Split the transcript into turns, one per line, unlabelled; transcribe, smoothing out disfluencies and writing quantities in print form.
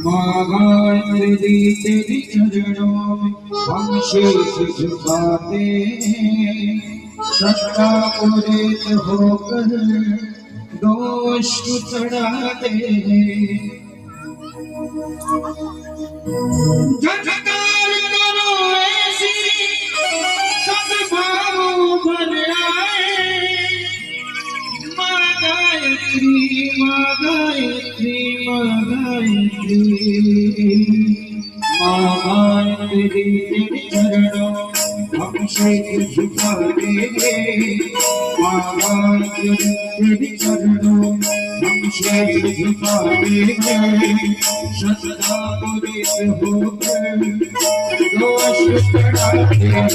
महागौरी तेरी चरणों में हम शीश झुकाते श्रद्धा पूरित होकर दोष चढ़ाते झटकार करो ऐसी सद्भाव भर आए माँ गायत्री माँ गायत्री माँ गायत्री माँ गायत्री तेरे चरणों हम शीश झुका देंगे माँ गायत्री तेरे चरणों हम शीश झुका देंगे श्रद्धा पूरित होकर दोष चढ़ाते